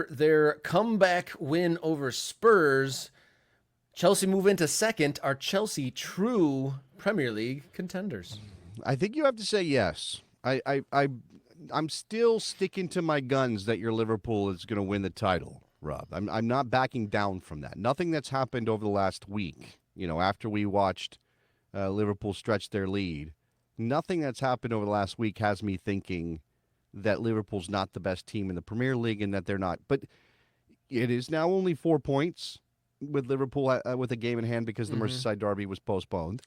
Their comeback win over Spurs, Chelsea move into second. Are Chelsea true Premier League contenders? I think you have to say yes. I'm still sticking to my guns that your Liverpool is going to win the title, Rob. I'm not backing down from that. Nothing that's happened over the last week, after we watched Liverpool stretch their lead, nothing that's happened over the last week has me thinking that Liverpool's not the best team in the Premier League and that they're not. But it is now only 4 points with Liverpool with a game in hand because the Merseyside derby was postponed.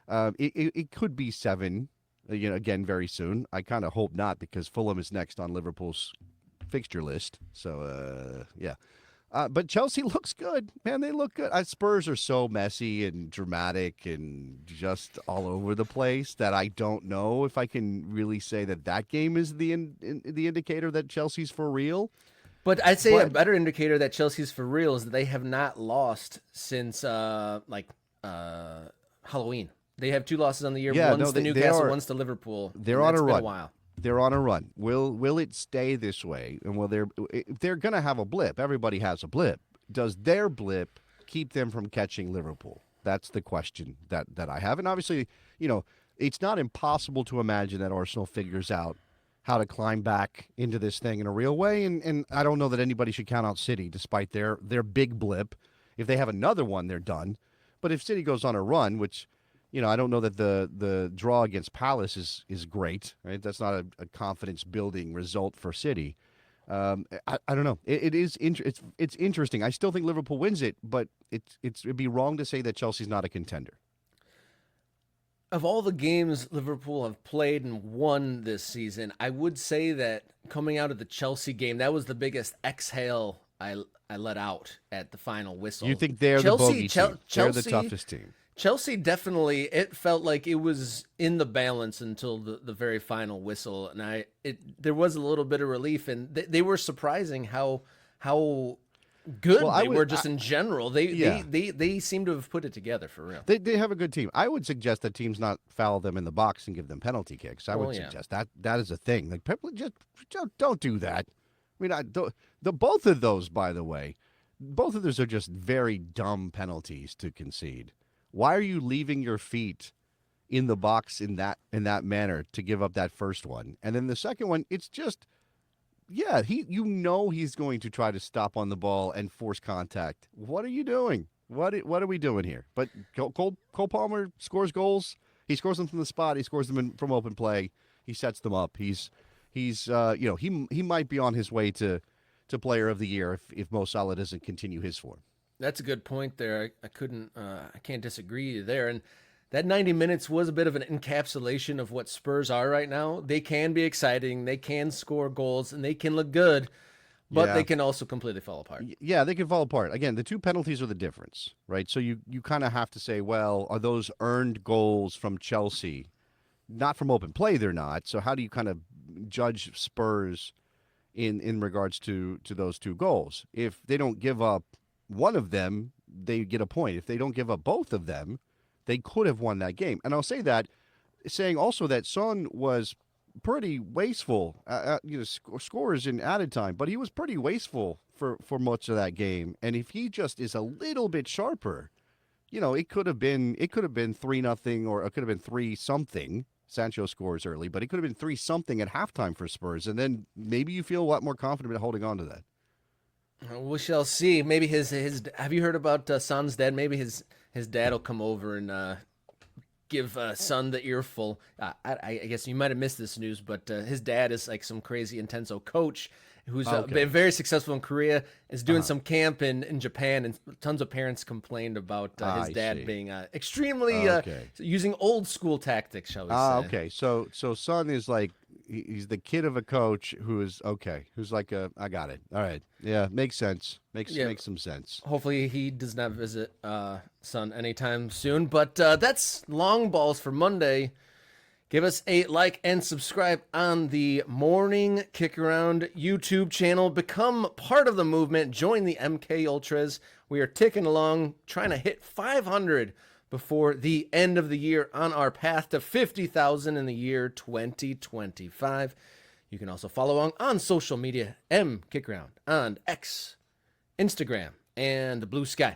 It could be 7, again, very soon. I kind of hope not because Fulham is next on Liverpool's fixture list. So, yeah. But Chelsea looks good. Man, they look good. Spurs are so messy and dramatic and just all over the place that I don't know if I can really say that game is the indicator that Chelsea's for real. But I'd say a better indicator that Chelsea's for real is that they have not lost since Halloween. They have 2 losses on the year. One's to Newcastle, one's to Liverpool. They're on a run. Been a while. They're on a run. Will it stay this way? And they're going to have a blip. Everybody has a blip. Does their blip keep them from catching Liverpool? That's the question that I have. And obviously, it's not impossible to imagine that Arsenal figures out how to climb back into this thing in a real way. And I don't know that anybody should count out City despite their big blip. If they have another one, they're done. But if City goes on a run, which I don't know that the draw against Palace is great, right? That's not a confidence-building result for City. I don't know. It's interesting. I still think Liverpool wins it, but it'd be wrong to say that Chelsea's not a contender. Of all the games Liverpool have played and won this season, I would say that coming out of the Chelsea game, that was the biggest exhale I let out at the final whistle. You think they're the bogey team? They're the toughest team. Chelsea definitely, it felt like it was in the balance until the very final whistle, and there was a little bit of relief, and they were surprising how good they were just in general. They seem to have put it together for real. They have a good team. I would suggest that teams not foul them in the box and give them penalty kicks. I would suggest that is a thing. Like people just don't do that. I mean, both of those, by the way, both of those are just very dumb penalties to concede. Why are you leaving your feet in the box in that manner to give up that first one? And then the second one, it's just, he's going to try to stop on the ball and force contact. What are you doing? What are we doing here? But Cole Palmer scores goals. He scores them from the spot. He scores them from open play. He sets them up. He might be on his way to Player of the Year if Mo Salah doesn't continue his form. That's a good point there. I can't disagree there. And that 90 minutes was a bit of an encapsulation of what Spurs are right now. They can be exciting, they can score goals, and they can look good, but they can also completely fall apart. Yeah, they can fall apart. Again, the two penalties are the difference, right? So you kind of have to say, well, are those earned goals from Chelsea? Not from open play, they're not. So how do you kind of judge Spurs in regards to those 2 goals? If they don't give up one of them, they get a point. If they don't give up both of them, they could have won that game. And I'll say that, saying also that Son was pretty wasteful, scores in added time, but he was pretty wasteful for much of that game. And if he just is a little bit sharper, it could have been 3-0 or it could have been 3-something. Sancho scores early, but it could have been 3-something at halftime for Spurs, and then maybe you feel a lot more confident holding on to that. We shall see. Maybe his have you heard about Son's dad? Maybe his dad will come over and give Son the earful. I guess you might have missed this news, but his dad is like some crazy intenso coach who's been very successful in Korea, is doing some camp in Japan, and tons of parents complained about his dad being extremely using old school tactics, shall we say. Okay. So Son is like, he's the kid of a coach who's like I got it. All right. Yeah, makes sense. Makes some sense. Hopefully he does not visit Son anytime soon, but that's long balls for Monday. Give us a like and subscribe on the Morning Kick Around YouTube channel. Become part of the movement. Join the MK Ultras. We are ticking along, trying to hit 500 before the end of the year on our path to 50,000 in the year 2025. You can also follow along on social media, M Kickaround on X, Instagram, and Blue Sky.